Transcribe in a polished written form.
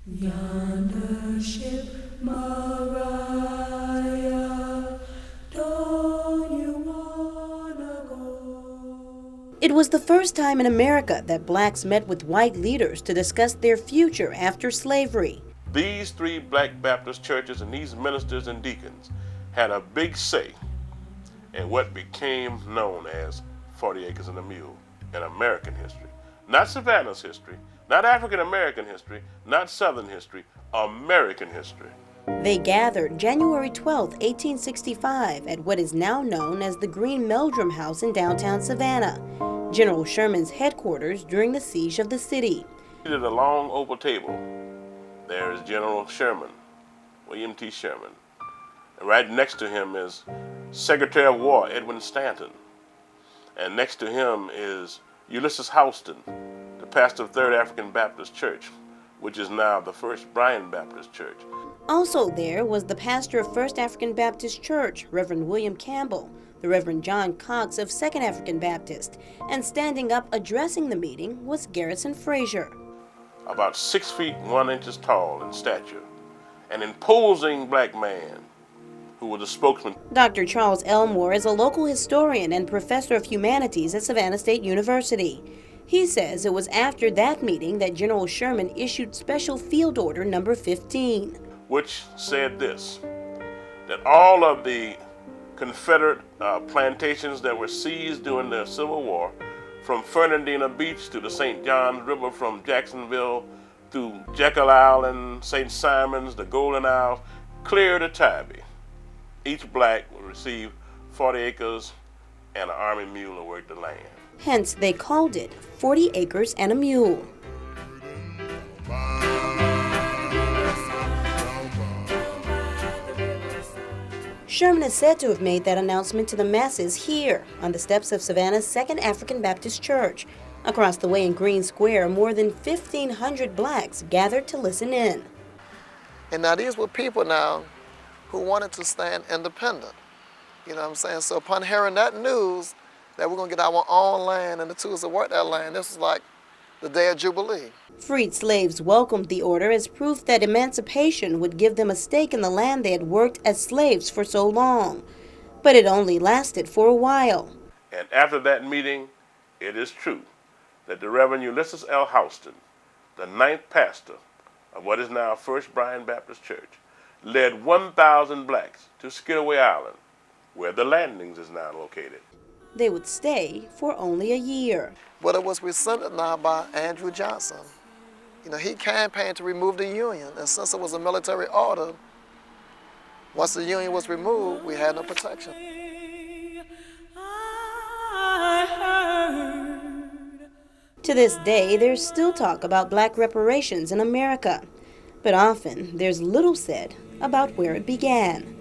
Yonder ship Mariah, don't you wanna go? It was the first time in America that blacks met with white leaders to discuss their future after slavery. These three black Baptist churches and these ministers and deacons had a big say in what became known as 40 Acres and a Mule in American history. Not Savannah's history, not African American history, not Southern history, American history. They gathered January 12, 1865 at what is now known as the Green Meldrum House in downtown Savannah, General Sherman's headquarters during the siege of the city. At a long oval table, there is General Sherman, William T. Sherman. And right next to him is Secretary of War Edwin Stanton. And next to him is Ulysses Houston, the pastor of Third African Baptist Church, which is now the First Bryan Baptist Church. Also there was the pastor of First African Baptist Church, Reverend William Campbell, the Reverend John Cox of Second African Baptist, and standing up addressing the meeting was Garrison Frazier. About 6 feet 1 inches tall in stature, an imposing black man who was a spokesman. Dr. Charles Elmore is a local historian and professor of humanities at Savannah State University. He says it was after that meeting that General Sherman issued Special Field Order Number 15. Which said this, that all of the Confederate plantations that were seized during the Civil War, from Fernandina Beach to the St. Johns River, from Jacksonville through Jekyll Island, St. Simons, the Golden Isles, clear to Tybee. Each black would receive 40 acres and an army mule to work the land. Hence, they called it 40 Acres and a Mule. Sherman is said to have made that announcement to the masses here on the steps of Savannah's Second African Baptist Church. Across the way in Green Square, more than 1,500 blacks gathered to listen in. And now these were people now who wanted to stand independent. You know what I'm saying? So upon hearing that news that we're going to get our own land and the tools to work that land, this was like the day of Jubilee. Freed slaves welcomed the order as proof that emancipation would give them a stake in the land they had worked as slaves for so long. But it only lasted for a while. And after that meeting, it is true that the Reverend Ulysses L. Houston, the 9th pastor of what is now First Bryan Baptist Church, led 1,000 blacks to Skidaway Island, where the landings is now located. They would stay for only a year. But it was rescinded now by Andrew Johnson. You know, he campaigned to remove the Union, and since it was a military order, once the Union was removed, we had no protection. To this day, there's still talk about black reparations in America, but often there's little said about where it began.